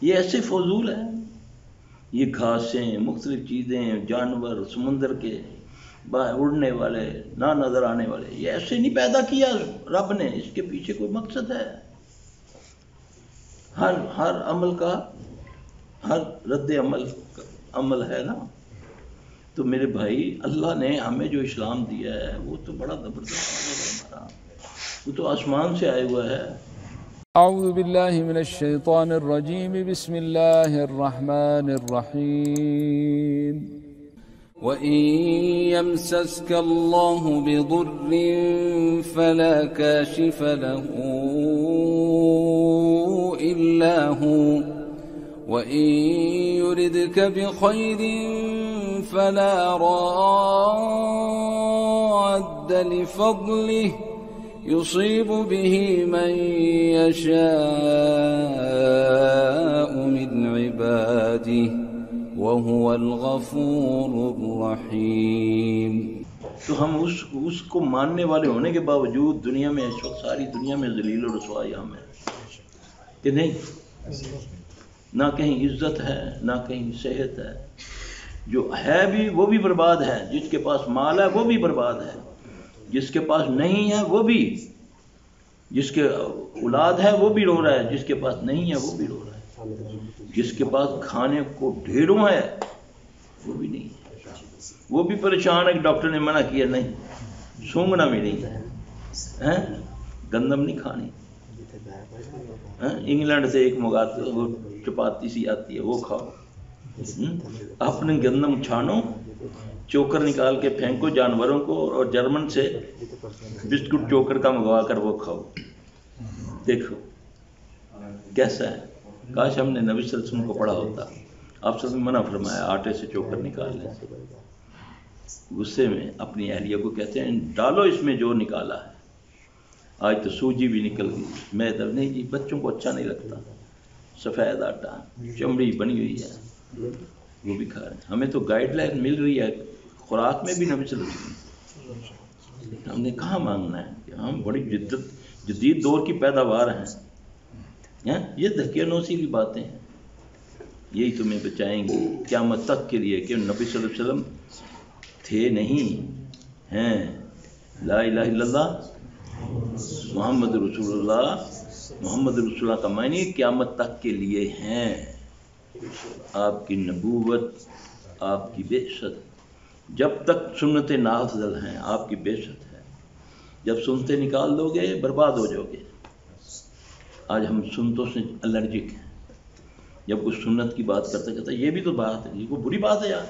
یہ ایسے فضول ہیں، یہ گھاسیں، مختلف چیزیں، جانور، سمندر کے اڑنے والے، نہ نظر آنے والے، یہ ایسے نہیں پیدا کیا رب نے، اس کے پیچھے کوئی مقصد ہے۔ ہر عمل کا ہر رد عمل ہے نا۔ تو میرے بھائی، اللہ نے ہمیں جو اسلام دیا ہے وہ تو بڑا زبردست ہے ہمارا، وہ تو آسمان سے آئے ہوا ہے۔ اعوذ باللہ من الشیطان الرجیم، بسم اللہ الرحمن الرحیم۔ وَإِن يَمْسَسْكَ اللَّهُ بِضُرٍّ فَلَا كَاشِفَ لَهُ إِلَّا هُوَ وَإِن يُرِدْكَ بِخَيْرٍ فَلَا رَادَّ لِفَضْلِهِ يُصِيبُ بِهِ مَن يَشَاءُ مِنْ عِبَادِهِ وَهُوَ الْغَفُورُ الرَّحِيمُ۔ تو ہم اس کو ماننے والے ہونے کے باوجود دنیا میں اس وقت ساری دنیا میں ذلیل و رسوائی ہم ہے کہ نہیں؟ نہ کہیں عزت ہے، نہ کہیں صحت ہے، جو ہے بھی وہ بھی برباد ہے، جس کے پاس مال ہے وہ بھی برباد ہے، جس کے پاس نہیں ہے وہ بھی، جس کے اولاد ہے وہ بھی رو رہا ہے، جس کے پاس نہیں ہے وہ بھی رو رہا ہے، جس کے پاس کھانے کو ڈھیروں ہے وہ بھی نہیں ہے، وہ بھی پریشان ہے کہ ڈاکٹر نے منع کیا نہیں، سونگنا بھی نہیں ہے، گندم نہیں کھانی، انگلینڈ سے ایک منگاتے وہ چپاتی سی آتی ہے وہ کھاؤ، اپنے گندم چھانو، چوکر نکال کے پھینکو جانوروں کو، اور جرمن سے بسکٹ چوکر کا منگوا کر وہ کھاؤ، دیکھو کیسا ہے۔ کاش ہم نے نبی صلی اللہ علیہ وسلم کو پڑھا ہوتا، آپ صلی اللہ علیہ وسلم منع فرمایا آٹے سے چوکر نکالنے سے، غصے میں اپنی اہلیہ کو کہتے ہیں ڈالو اس میں جو نکالا ہے، آج تو سوجی بھی نکل گئی، میدا نہیں جی، بچوں کو اچھا نہیں لگتا، سفید آٹا چمڑی بنی ہوئی ہے وہ بھی کھا رہے ہیں۔ ہمیں تو گائیڈ لائن مل رہی ہے خوراک میں بھی نبی صلی اللہ علیہ وسلم، ہم نے کہاں مانگنا ہے کہ ہم بڑی جدید دور کی پیداوار ہیں، یہ دھکیانوسی کی باتیں ہیں، یہی تمہیں بچائیں گی قیامت تک کے لیے، کہ نبی صلی اللہ علیہ وسلم تھے نہیں ہیں، لا الہ الا اللہ محمد رسول اللہ، محمد رسول اللہ کا معنی قیامت تک کے لیے ہیں، آپ کی نبوت، آپ کی بعثت، جب تک سنت نافذ ہیں آپ کی بعثت ہے، جب سنتے نکال دو گے برباد ہو جاؤ گے۔ آج ہم سنتوں سے الرجک ہیں، جب کوئی سنت کی بات کرتا کہتا یہ بھی تو بات ہے، یہ کوئی بری بات ہے یار،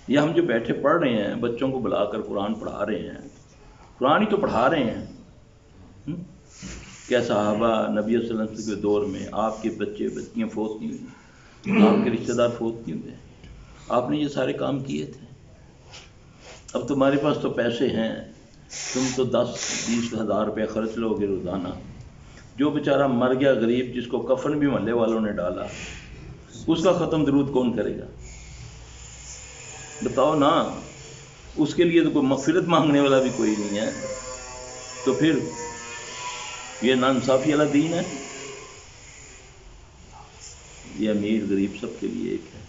یہ ہم جو بیٹھے پڑھ رہے ہیں، بچوں کو بلا کر قرآن پڑھا رہے ہیں، قرآن ہی تو پڑھا رہے ہیں، کیا صحابہ نبی صلی اللہ علیہ وسلم کے دور میں آپ کے بچے بچیاں فوت نہیں ہوئی، آپ کے رشتہ دار فوت نہیں ہوئے، آپ نے یہ سارے کام کیے تھے۔ اب تمہارے پاس تو پیسے ہیں، تم تو 10-20 ہزار روپے خرچ لو گے روزانہ، جو بیچارہ مر گیا غریب، جس کو کفن بھی محلے والوں نے ڈالا، اس کا ختم درود کون کرے گا؟ بتاؤ نا، اس کے لیے تو کوئی مغفرت مانگنے والا بھی کوئی نہیں ہے، تو پھر یہ ناانصافی والا دین ہے؟ یہ امیر غریب سب کے لیے ایک ہے۔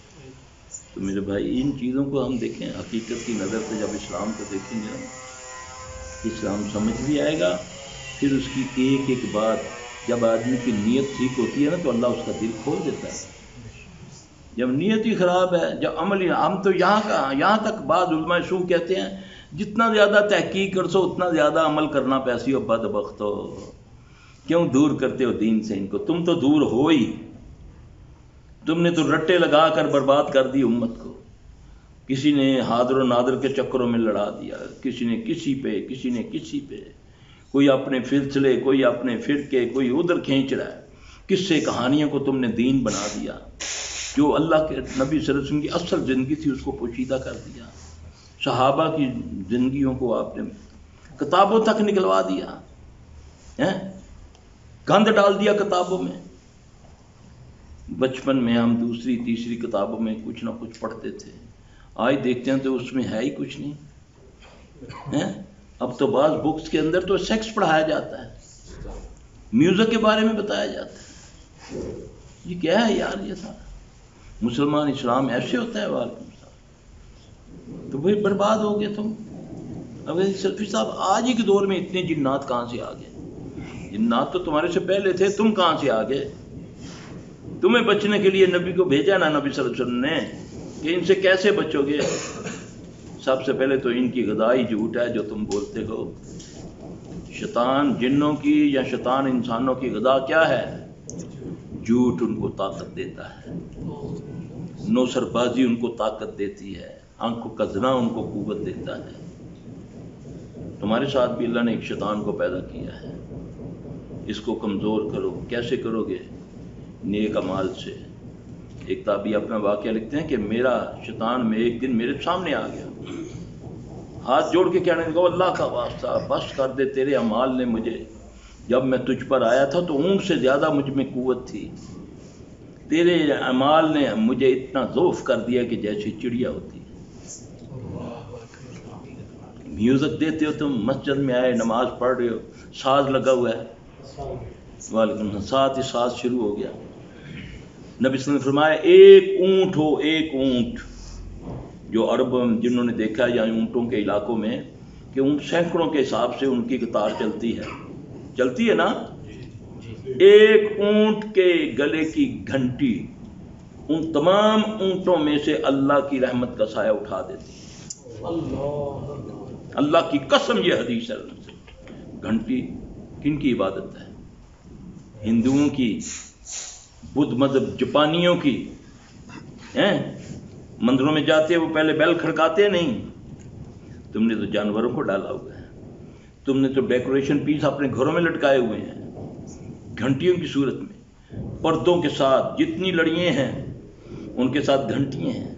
تو میرے بھائی ان چیزوں کو ہم دیکھیں حقیقت کی نظر سے، جب اسلام کو دیکھیں گے اسلام سمجھ بھی آئے گا، پھر اس کی ایک ایک بات، جب آدمی کی نیت ٹھیک ہوتی ہے نا تو اللہ اس کا دل کھول دیتا ہے، جب نیت ہی خراب ہے، جب عمل ہی، ہم تو یہاں تک بعض علماء سو کہتے ہیں جتنا زیادہ تحقیق کر سو اتنا زیادہ عمل کرنا پیسی ہو بدبخت ہو، کیوں دور کرتے ہو دین سے ان کو، تم تو دور ہو ہی، تم نے تو رٹے لگا کر برباد کر دی امت کو، کسی نے حاضر و نادر کے چکروں میں لڑا دیا، کسی نے کسی پہ، کوئی اپنے سلسلے، کوئی اپنے فرقے، کوئی ادھر کھینچ رہا ہے، کس سے کہانیوں کو تم نے دین بنا دیا، جو اللہ کے نبی صلی اللہ علیہ وسلم کی اصل زندگی تھی اس کو پوشیدہ کر دیا، صحابہ کی زندگیوں کو آپ نے کتابوں تک نکلوا دیا، گند ڈال دیا کتابوں میں۔ بچپن میں ہم دوسری تیسری کتابوں میں کچھ نہ کچھ پڑھتے تھے، آج دیکھتے ہیں تو اس میں ہے ہی کچھ نہیں، اب تو بعض بکس کے اندر تو سیکس پڑھایا جاتا ہے، میوزک کے بارے میں بتایا جاتا ہے، یہ کیا ہے یار یہ سارا؟ مسلمان اسلام ایسے ہوتا ہے؟ وعلیکم السلام. تو بھائی برباد ہو گئے تم. اب سلفی صاحب آج ہی کے دور میں اتنے جنات کہاں سے آ گئے؟ جنات تو تمہارے سے پہلے تھے، تم کہاں سے آ گئے؟ تمہیں بچنے کے لیے نبی کو بھیجا نا نبی صلی اللہ علیہ وسلم نے کہ ان سے کیسے بچو گے؟ سب سے پہلے تو ان کی غذائی جھوٹ ہے جو تم بولتے ہو. شیطان جنوں کی یا شیطان انسانوں کی غذا کیا ہے؟ جھوٹ ان کو طاقت دیتا ہے، نوسر بازی ان کو طاقت دیتی ہے، آنکھوں کا زنا ان کو قوت دیتا ہے. تمہارے ساتھ بھی اللہ نے ایک شیطان کو پیدا کیا ہے. اس کو کمزور کرو. کیسے کرو گے؟ نیک اعمال سے. ایک تابعی اپنا واقعہ لکھتے ہیں کہ میرا شیطان میں ایک دن میرے سامنے آ گیا، ہاتھ جوڑ کے کہنے لگا اللہ کا واسطہ بس کر دے، تیرے اعمال نے مجھے، جب میں تجھ پر آیا تھا تو اونٹ سے زیادہ مجھ میں قوت تھی، تیرے اعمال نے مجھے اتنا ضعف کر دیا کہ جیسی چڑیا ہوتی ہے. میوزک دیتے ہو تم، مسجد میں آئے نماز پڑھ رہے ہو، ساز لگا ہوا ہے، وعلیکم السلام، ساتھ ہی ساز شروع ہو گیا. نبی صلی اللہ علیہ وسلم نے فرمایا ایک اونٹ ہو، ایک اونٹ. جو عرب جنہوں نے دیکھا یا اونٹوں کے علاقوں میں کہ اونٹ سینکڑوں کے حساب سے ان کی قطار چلتی ہے نا، ایک اونٹ کے گلے کی گھنٹی ان تمام اونٹوں میں سے اللہ کی رحمت کا سایہ اٹھا دیتی ہے. اللہ کی قسم یہ حدیث ہے. گھنٹی کن کی عبادت ہے؟ ہندوؤں کی، بدھ مذہب جاپانیوں کی. مندروں میں جاتے ہیں وہ پہلے بیل کھڑکاتے نہیں. تم نے تو جانوروں کو ڈالا ہوا ہے. تم نے تو ڈیکوریشن پیس اپنے گھروں میں لٹکائے ہوئے ہیں گھنٹیوں کی صورت میں، پردوں کے ساتھ. جتنی لڑیاں ہیں ان کے ساتھ گھنٹیاں ہیں.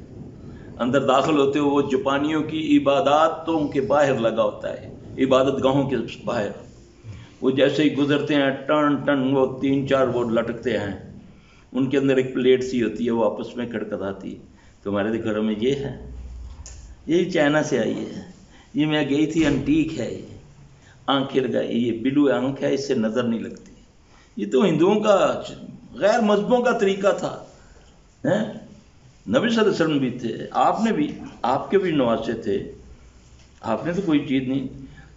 اندر داخل ہوتے ہو وہ جاپانیوں کی عبادات تو ان کے باہر لگا ہوتا ہے، عبادت گاہوں کے باہر. وہ جیسے ہی گزرتے ہیں ٹن ٹن وہ 3-4 وہ لٹکتے ہیں. ان کے اندر ایک پلیٹ سی ہوتی ہے وہ آپس میں کھڑکھڑاتی ہے. تمہارے گھروں میں یہ ہے، یہ چائنا سے آئی ہے، یہ میں گئی تھی انٹیک ہے، یہ آنکھیں لگائی، یہ بلو آنکھ ہے، اس سے نظر نہیں لگتی. یہ تو ہندوؤں کا، غیر مذہبوں کا طریقہ تھا. نبی صلی اللہ علیہ وسلم بھی تھے، آپ نے بھی، آپ کے بھی نواسے تھے. آپ نے تو کوئی چیز نہیں.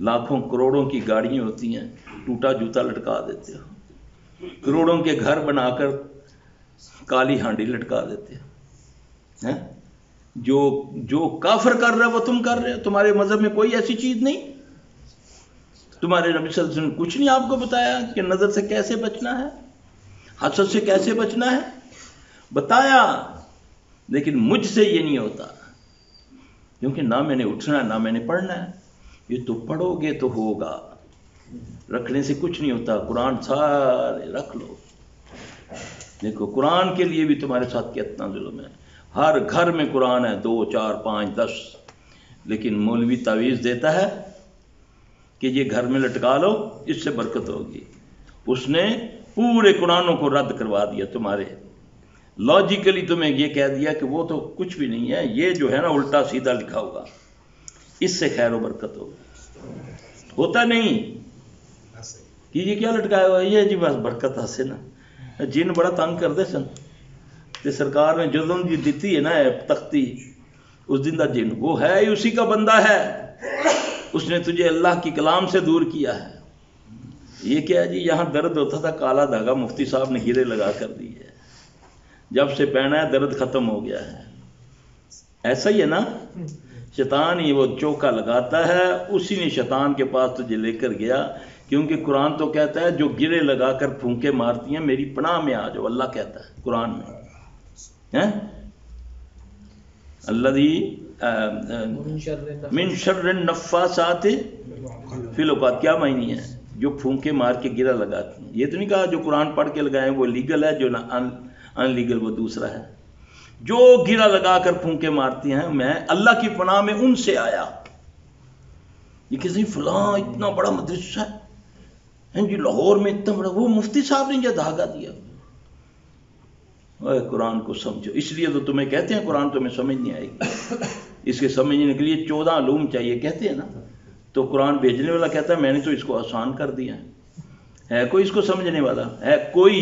لاکھوں کروڑوں کی گاڑیاں ہوتی ہیں، ٹوٹا جوتا لٹکا دیتے ہو. کروڑوں کے گھر بنا کر کالی ہانڈی لٹکا دیتے ہو. جو کافر کر رہا ہے وہ تم کر رہے ہو. تمہارے مذہب میں کوئی ایسی چیز نہیں. تمہارے نبی صلی اللہ علیہ وسلم نے کچھ نہیں آپ کو بتایا کہ نظر سے کیسے بچنا ہے، حسد سے کیسے بچنا ہے، بتایا. لیکن مجھ سے یہ نہیں ہوتا، کیونکہ نہ میں نے اٹھنا ہے نہ میں نے پڑھنا ہے. یہ تو پڑھو گے تو ہوگا، رکھنے سے کچھ نہیں ہوتا. قرآن سارے رکھ لو. دیکھو قرآن کے لیے بھی تمہارے ساتھ کتنا ظلم ہے. ہر گھر میں قرآن ہے، 2 4 5 10، لیکن مولوی تعویذ دیتا ہے کہ یہ گھر میں لٹکا لو، اس سے برکت ہوگی. اس نے پورے قرآنوں کو رد کروا دیا تمہارے. لاجیکلی تمہیں یہ کہہ دیا کہ وہ تو کچھ بھی نہیں ہے، یہ جو ہے نا الٹا سیدھا لکھا ہوگا، اس سے خیر و برکت ہوگی. ہوتا نہیں کہ یہ کیا لٹکایا ہوا ہے، یہ جی بس برکت حاصل نا. جن بڑا تنگ کرتے سن تے سرکار نے جدوں دی دیتی ہے نا تختی، اس دن دا جن وہ ہے ہی اسی کا بندہ ہے. اس نے تجھے اللہ کی کلام سے دور کیا ہے. یہ کیا جی یہاں درد ہوتا تھا، کالا دھاگا مفتی صاحب نے ہیرے لگا کر دی ہے، جب سے پہنا ہے درد ختم ہو گیا ہے. ایسا ہی ہے نا، شیطان ہی وہ چوکا لگاتا ہے، اسی نے شیطان کے پاس تجھے لے کر گیا. کیونکہ قرآن تو کہتا ہے جو گرے لگا کر پھونکے مارتی ہیں میری پناہ میں آ جاؤ. اللہ کہتا ہے قرآن میں، الذی من شر النفاثات فی العقد. کیا معنی ہے؟ جو پھونکے مار کے گرا لگاتی ہیں. یہ تو نہیں کہا جو قرآن پڑھ کے لگائیں وہ لیگل ہے، جو ان لیگل وہ دوسرا ہے. جو گرا لگا کر پھونکے مارتی ہیں میں اللہ کی پناہ میں ان سے آیا. یہ کسی فلاں اتنا بڑا مدرسہ ہے جی لاہور میں اتنا بڑا، وہ مفتی صاحب نے یہ دھاگا دیا. اے قرآن کو سمجھو. اس لیے تو تمہیں کہتے ہیں قرآن تمہیں سمجھ نہیں آئے گی. اس کے سمجھنے کے لیے 14 علوم چاہیے کہتے ہیں نا. تو قرآن بھیجنے والا کہتا ہے میں نے تو اس کو آسان کر دیا ہے کوئی اس کو سمجھنے والا ہے کوئی؟